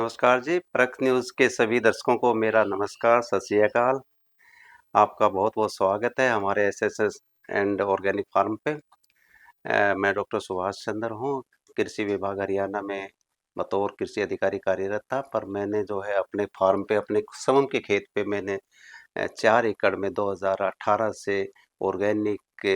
नमस्कार जी, परख न्यूज़ के सभी दर्शकों को मेरा नमस्कार, सत श्री अकाल। आपका बहुत-बहुत स्वागत है हमारे एसएसएस एंड ऑर्गेनिक फार्म पे। मैं डॉक्टर सुभाष चंद्र हूँ, कृषि विभाग हरियाणा में बतौर कृषि अधिकारी कार्यरत था, पर मैंने जो है अपने फार्म पे, अपने सवन के खेत पे मैंने 4 एकड़ में 2018 से ऑर्गेनिक के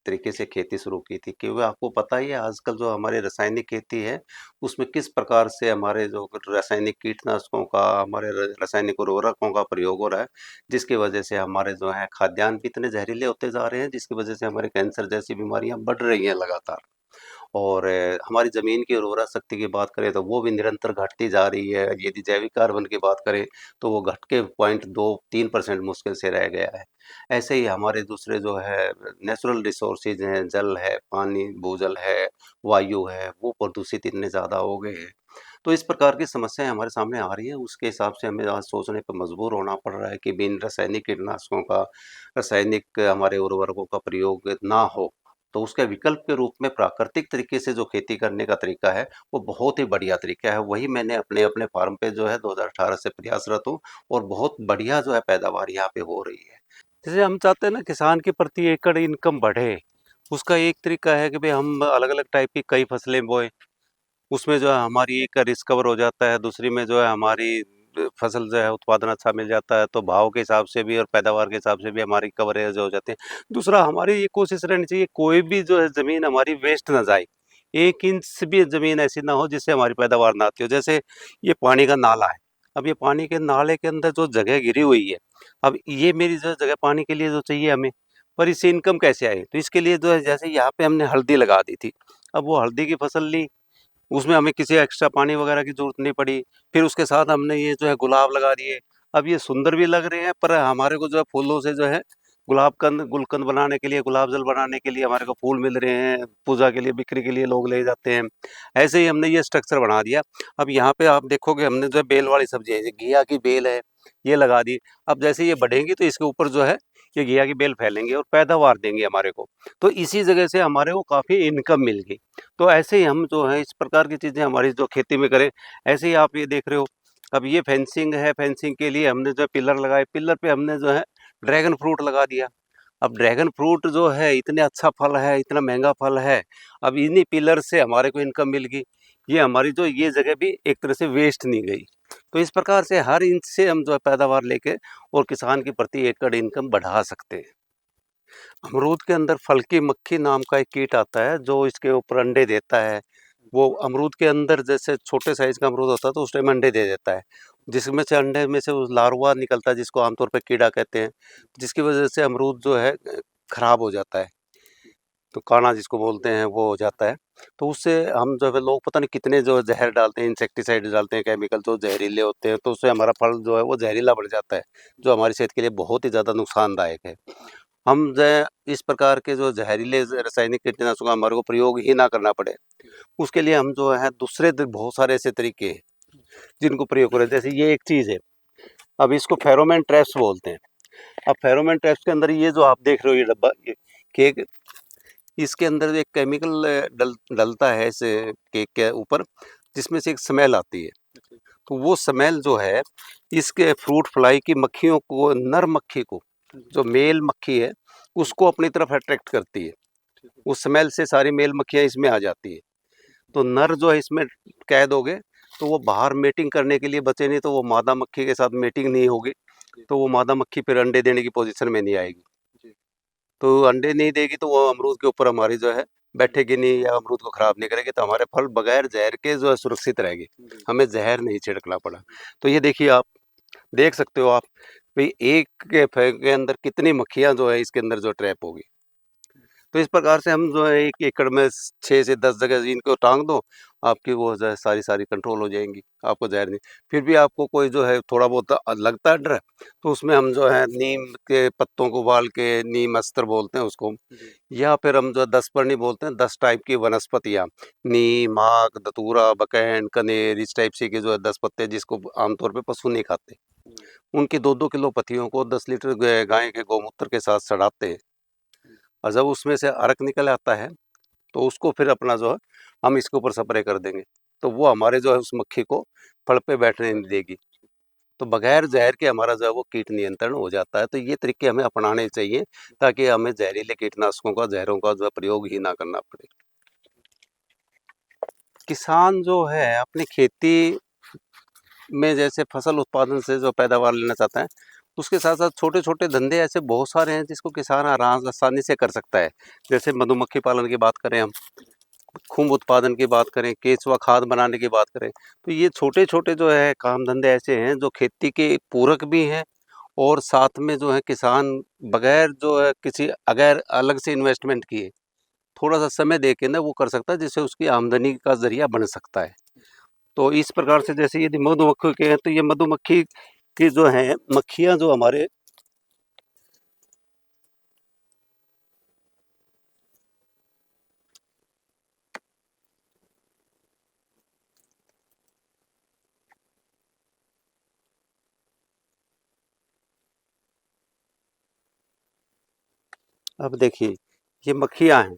तरीके से खेती शुरू की थी, क्योंकि आपको पता ही है आजकल जो हमारी रासायनिक खेती है, उसमें किस प्रकार से हमारे जो रासायनिक कीटनाशकों का, हमारे रासायनिक उर्वरकों का प्रयोग हो रहा है, जिसकी वजह से हमारे जो है खाद्यान्न भी इतने जहरीले होते जा रहे हैं, जिसकी वजह से हमारे कैंसर जैसी बीमारियां बढ़ रही हैं लगातार। और हमारी ज़मीन की उर्वरा शक्ति की बात करें तो वो भी निरंतर घटती जा रही है। यदि जैविक कार्बन की बात करें तो वो घट के 0.2-3% मुश्किल से रह गया है। ऐसे ही हमारे दूसरे जो है नेचुरल रिसोर्सेज हैं, जल है, पानी, भूजल है, वायु है, वो प्रदूषित इतने ज़्यादा हो गए हैं। तो इस प्रकार की समस्याएँ हमारे सामने आ रही हैं, उसके हिसाब से हमें आज सोचने पे मजबूर होना पड़ रहा है कि बिन रासायनिक कीटनाशकों का, रासायनिक हमारे उर्वरकों का प्रयोग ना हो। तो उसके विकल्प के रूप में प्राकृतिक तरीके से जो खेती करने का तरीका है, वो बहुत ही बढ़िया तरीका है। वही मैंने अपने फार्म पे जो है 2018 से प्रयासरत हूँ और बहुत बढ़िया जो है पैदावार यहाँ पे हो रही है। जैसे हम चाहते हैं ना किसान की प्रति एकड़ इनकम बढ़े, उसका एक तरीका है कि भई हम अलग-अलग टाइप की कई फसलें बोएँ। उसमें जो है हमारी एक रिस्क कवर हो जाता है, दूसरी में जो है हमारी फसल जो है उत्पादन अच्छा मिल जाता है, तो भाव के हिसाब से भी और पैदावार के हिसाब से भी हमारी कवरेज हो जाती है। दूसरा हमारी ये कोशिश रहनी चाहिए कोई भी जो है ज़मीन हमारी वेस्ट ना जाए। 1 इंच भी ज़मीन ऐसी ना हो जिससे हमारी पैदावार ना आती हो। जैसे ये पानी का नाला है, अब ये पानी के नाले के अंदर जो जगह घिरी हुई है, अब ये मेरी जो जगह पानी के लिए जो चाहिए हमें, पर इससे इनकम कैसे आए? तो इसके लिए जो है जैसे यहाँ पे हमने हल्दी लगा दी थी, अब वो हल्दी की फसल ली, उसमें हमें किसी एक्स्ट्रा पानी वगैरह की ज़रूरत नहीं पड़ी। फिर उसके साथ हमने ये जो है गुलाब लगा दिए। अब ये सुंदर भी लग रहे हैं, पर हमारे को जो है फूलों से जो है गुलकंद बनाने के लिए, गुलाब जल बनाने के लिए हमारे को फूल मिल रहे हैं, पूजा के लिए, बिक्री के लिए लोग ले जाते हैं। ऐसे ही हमने ये स्ट्रक्चर बना दिया। अब यहाँ पे आप देखोगे हमने जो है बेल वाली सब्ज़ी है, घिया की बेल है, ये लगा दी। अब जैसे ये बढ़ेंगी तो इसके ऊपर जो है ये घिया की बेल फैलेंगी और पैदावार देंगी हमारे को। तो इसी जगह से हमारे को काफ़ी इनकम मिल गई। तो ऐसे ही हम जो है इस प्रकार की चीज़ें हमारी जो खेती में करें, ऐसे ही आप ये देख रहे हो, अब ये फेंसिंग है, फेंसिंग के लिए हमने जो है पिलर लगाए, पिलर पे हमने जो है ड्रैगन फ्रूट लगा दिया। अब ड्रैगन फ्रूट जो है इतने अच्छा फल है, इतना महँगा फल है, अब इन्हीं पिलर से हमारे को इनकम मिल गई। ये हमारी जो ये जगह भी एक तरह से वेस्ट नहीं गई। तो इस प्रकार से हर इंच से हम जो है पैदावार लेके और किसान की प्रति एकड़ इनकम बढ़ा सकते हैं। अमरूद के अंदर फल की मक्खी नाम का एक कीट आता है जो इसके ऊपर अंडे देता है। वो अमरूद के अंदर जैसे छोटे साइज़ का अमरूद होता है तो उस टाइम अंडे दे देता है। जिसमें से अंडे में से वो लार्वा निकलता है जिसको आमतौर पे कीड़ा कहते हैं। जिसकी वज़ह से अमरूद जो है ख़राब हो जाता है। तो काना जिसको बोलते हैं वो हो जाता है। तो उससे हम जो है लोग पता नहीं कितने जो है ज़हर डालते हैं, इंसेक्टिसाइड डालते हैं, केमिकल जो ज़हरीले होते हैं, तो उससे हमारा फल जो है वो ज़हरीला बढ़ जाता है, जो हमारी सेहत के लिए बहुत ही ज़्यादा नुकसानदायक है। हम जो है इस प्रकार के जो ज़हरीले रासायनिक कीटनाशकों का हमारे को प्रयोग ही ना करना पड़े, उसके लिए हम जो है दूसरे बहुत सारे ऐसे तरीके हैं जिनको प्रयोग करें। जैसे ये एक चीज़ है, अब इसको फेरोमोन ट्रैप्स बोलते हैं। अब फेरोमोन ट्रैप्स के अंदर ये जो आप देख रहे हो ये डब्बा, ये केक, इसके अंदर एक केमिकल डलता है इस केक के ऊपर, जिसमें से एक स्मेल आती है। तो वो स्मेल जो है इसके फ्रूट फ्लाई की मक्खियों को, नर मक्खी को, जो मेल मक्खी है उसको अपनी तरफ अट्रैक्ट करती है। उस स्मेल से सारी मेल मक्खियाँ इसमें आ जाती है। तो नर जो है इसमें कैद हो गए, तो वो बाहर मेटिंग करने के लिए बचे, नहीं तो वो मादा मक्खी के साथ मेटिंग नहीं होगी, तो वो मादा मक्खी फिर अंडे देने की पोजीशन में नहीं आएगी। तो अंडे नहीं देगी तो वो अमरूद के ऊपर हमारी जो है बैठेगी नहीं या अमरूद को खराब नहीं करेगी, तो हमारे फल बगैर जहर के जो है सुरक्षित रहेंगे। हमें जहर नहीं छिड़कना पड़ा। तो ये देखिए आप देख सकते हो आप, भाई एक के अंदर कितनी मक्खियाँ जो है इसके अंदर जो ट्रैप होगी। तो इस प्रकार से हम जो है 1 एकड़ में 6 से 10 जगह इनको टाँग दो, आपकी वो जो है सारी कंट्रोल हो जाएँगी, आपको ज़हर नहीं। फिर भी आपको कोई जो है थोड़ा बहुत लगता है डर, तो उसमें हम जो है नीम के पत्तों को उबाल के, नीम अस्त्र बोलते हैं उसको, या फिर हम जो 10 पर्णी बोलते हैं, 10 टाइप की वनस्पतियाँ, नीम, आक, धतूरा, बकैन, कनेर, इस टाइप से के जो है 10 पत्ते जिसको आमतौर पे पशु नहीं खाते। उनकी 2-2 किलो पत्तियों को 10 लीटर गाय के गौमूत्र के साथ सड़ाते हैं। और जब उसमें से अर्क निकल आता है, तो उसको फिर अपना जो है हम इसके ऊपर स्प्रे कर देंगे। तो वो हमारे जो है उस मक्खी को फल पे बैठने नहीं देगी। तो बगैर जहर के हमारा जो है वो कीट नियंत्रण हो जाता है। तो ये तरीके हमें अपनाने चाहिए ताकि हमें जहरीले कीटनाशकों का, जहरों का जो है प्रयोग ही ना करना पड़े। किसान जो है अपनी खेती में जैसे फसल उत्पादन से जो पैदावार लेना चाहता है, उसके साथ-साथ छोटे-छोटे धंधे ऐसे बहुत सारे हैं जिसको किसान आसानी से कर सकता है। जैसे मधुमक्खी पालन की बात करें हम, खुम्ब उत्पादन की बात करें, केंचुआ खाद बनाने की बात करें, तो ये छोटे-छोटे जो है काम धंधे ऐसे हैं जो खेती के पूरक भी हैं और साथ में जो है किसान बगैर जो है किसी अगर अलग से इन्वेस्टमेंट किए, थोड़ा-सा समय दे के ना वो कर सकता है जिससे उसकी आमदनी का ज़रिया बन सकता है। तो इस प्रकार से जैसे यदि मधुमक्खी के हैं तो ये मधुमक्खी की जो हैं मक्खियाँ जो हमारे अब देखिए ये मक्खियाँ हैं,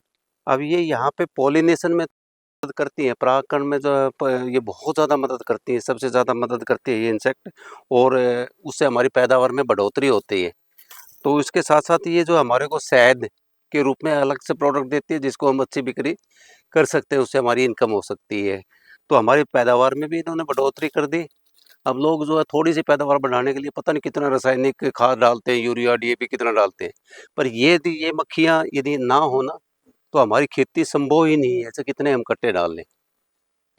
अब ये यहाँ पे पॉलिनेशन में मदद करती हैं, परागकण में जो है ये बहुत ज़्यादा मदद करती हैं, सबसे ज़्यादा मदद करती है ये इंसेक्ट और उससे हमारी पैदावार में बढ़ोतरी होती है। तो इसके साथ-साथ ये जो हमारे को शहद के रूप में अलग से प्रोडक्ट देती है जिसको हम अच्छी बिक्री कर सकते हैं, उससे हमारी इनकम हो सकती है। तो हमारी पैदावार में भी इन्होंने बढ़ोतरी कर दी। अब लोग जो है थोड़ी-सी पैदावार बढ़ाने के लिए पता नहीं कितना रासायनिक खाद डालते हैं, यूरिया, डीएपी कितना डालते हैं। पर ये मक्खियाँ यदि ना हो ना, तो हमारी खेती संभव ही नहीं है, ऐसे कितने हम कट्टे डाल लें।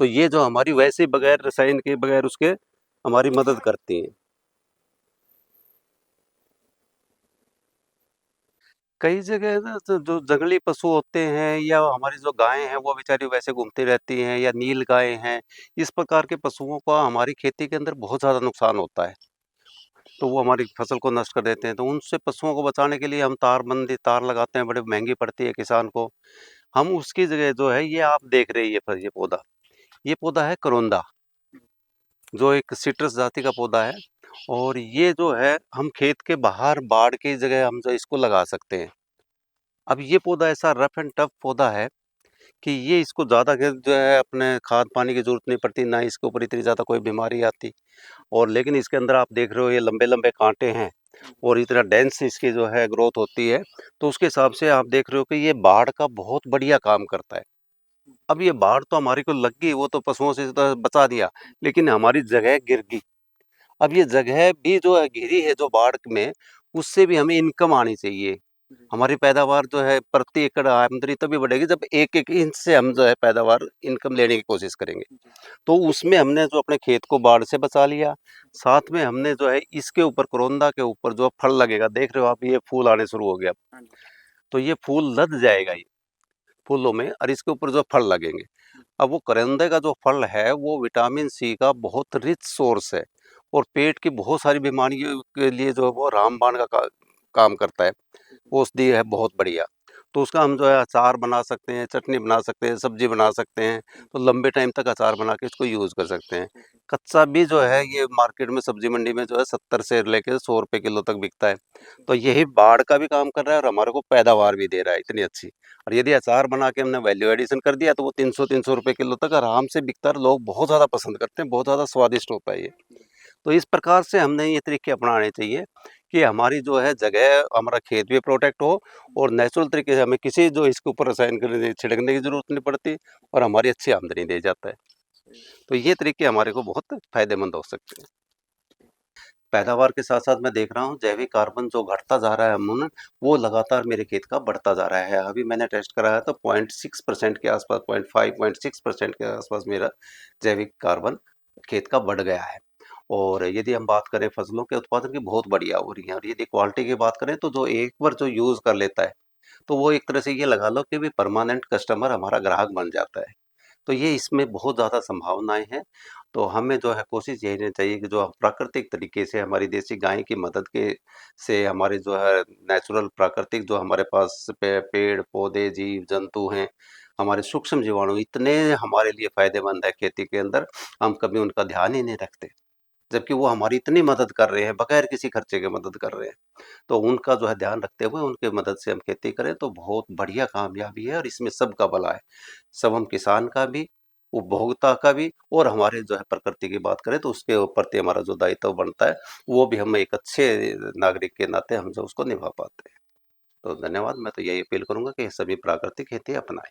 तो ये जो हमारी वैसे ही बगैर रसायन के, बगैर उसके हमारी मदद करती हैं। कई जगह ना तो जो जंगली पशु होते हैं या हमारी जो गायें हैं वो बेचारी वैसे घूमती रहती हैं या नील गायें हैं, इस प्रकार के पशुओं का हमारी खेती के अंदर बहुत ज़्यादा नुकसान होता है। तो वो हमारी फसल को नष्ट कर देते हैं। तो उनसे पशुओं को बचाने के लिए हम तार लगाते हैं, बड़े महँगी पड़ती है किसान को। हम उसकी जगह जो है ये आप देख रहे हैं ये पौधा, ये पौधा है करोंदा, जो एक सिट्रस जाति का पौधा है और ये जो है हम खेत के बाहर बाड़ की जगह हम जो इसको लगा सकते हैं। अब ये पौधा ऐसा रफ एंड टफ पौधा है कि ये इसको ज़्यादा के जो है अपने खाद पानी की ज़रूरत नहीं पड़ती, ना इसके ऊपर इतनी ज़्यादा कोई बीमारी आती और लेकिन इसके अंदर आप देख रहे हो ये लंबे-लंबे काँटे हैं और इतना डेंस इसकी जो है ग्रोथ होती है, तो उसके हिसाब से आप देख रहे हो कि ये बाढ़ का बहुत बढ़िया काम करता है। अब ये बाढ़ तो हमारी को लग गई, वो तो पशुओं से तो बचा दिया, लेकिन हमारी जगह गिर गई। अब ये जगह भी जो है घिरी है जो बाढ़ में, उससे भी हमें इनकम आनी चाहिए। हमारी पैदावार जो है प्रति एकड़ आमदनी तभी बढ़ेगी जब 1-1 इंच से हम जो है पैदावार इनकम लेने की कोशिश करेंगे। तो उसमें हमने जो अपने खेत को बाढ़ से बचा लिया, साथ में हमने जो है इसके ऊपर करोंदा के ऊपर जो फल लगेगा, देख रहे हो आप ये फूल आने शुरू हो गया। तो ये फूल लद जाएगा ये, फूलों में और इसके ऊपर जो फल लगेंगे। अब वो करंदे का जो फल है वो विटामिन सी का बहुत रिच सोर्स है और पेट की बहुत सारी बीमारियों के लिए जो है वो रामबाण का काम करता है, औषधि है बहुत बढ़िया। तो उसका हम जो है अचार बना सकते हैं, चटनी बना सकते हैं, सब्जी बना सकते हैं, तो लंबे टाइम तक अचार बना के इसको यूज़ कर सकते हैं। कच्चा भी जो है ये मार्केट में सब्जी मंडी में जो है 70 से लेके 100 रुपए किलो तक बिकता है। तो यही बाढ़ का भी काम कर रहा है और हमारे को पैदावार भी दे रहा है इतनी अच्छी। और यदि अचार बना के हमने वैल्यू एडिशन कर दिया तो वो 300-300 रुपए किलो तक आराम से बिकता है और लोग बहुत ज़्यादा पसंद करते हैं, बहुत ज़्यादा स्वादिष्ट होता है ये। तो इस प्रकार से हमने ये तरीके अपनाने चाहिए कि हमारी जो है जगह, हमारा खेत भी प्रोटेक्ट हो और नेचुरल तरीके से हमें किसी जो इसके ऊपर रसायन छिड़कने की ज़रूरत नहीं पड़ती और हमारी अच्छी आमदनी दे जाता है। तो ये तरीके हमारे को बहुत फ़ायदेमंद हो सकते हैं। पैदावार के साथ-साथ मैं देख रहा हूँ जैविक कार्बन जो घटता जा रहा है अमूमन, वो लगातार मेरे खेत का बढ़ता जा रहा है। अभी मैंने टेस्ट कराया तो 0.6% के आस-पास 0.5 0.6% के आस-पास मेरा जैविक कार्बन खेत का बढ़ गया है। और यदि हम बात करें फसलों के उत्पादन की बहुत बढ़िया हो रही है और यदि क्वालिटी की बात करें तो जो एक बार जो यूज़ कर लेता है, तो वो एक तरह से ये लगा लो कि भी परमानेंट कस्टमर हमारा ग्राहक बन जाता है। तो ये इसमें बहुत ज़्यादा संभावनाएँ हैं। तो हमें जो है कोशिश यही रहनी चाहिए कि जो हम प्राकृतिक तरीके से हमारी देसी गाय की मदद के से हमारे जो है नेचुरल प्राकृतिक जो हमारे पास पेड़-पौधे, जीव-जंतु हैं, हमारे सूक्ष्म जीवाणु इतने हमारे लिए फ़ायदेमंद है खेती के अंदर, हम कभी उनका ध्यान ही नहीं रखते। जबकि वो हमारी इतनी मदद कर रहे हैं, बगैर किसी खर्चे के मदद कर रहे हैं। तो उनका जो है ध्यान रखते हुए उनकी मदद से हम खेती करें तो बहुत बढ़िया कामयाबी है और इसमें सबका भला है। सब हम किसान का भी उपभोक्ता का भी और हमारे जो है प्रकृति की बात करें तो उसके प्रति हमारा जो दायित्व बनता है, वो भी हम एक अच्छे नागरिक के नाते हम जो उसको निभा पाते हैं। तो धन्यवाद, मैं तो यही अपील करूँगा कि सभी प्राकृतिक खेती अपनाएँ।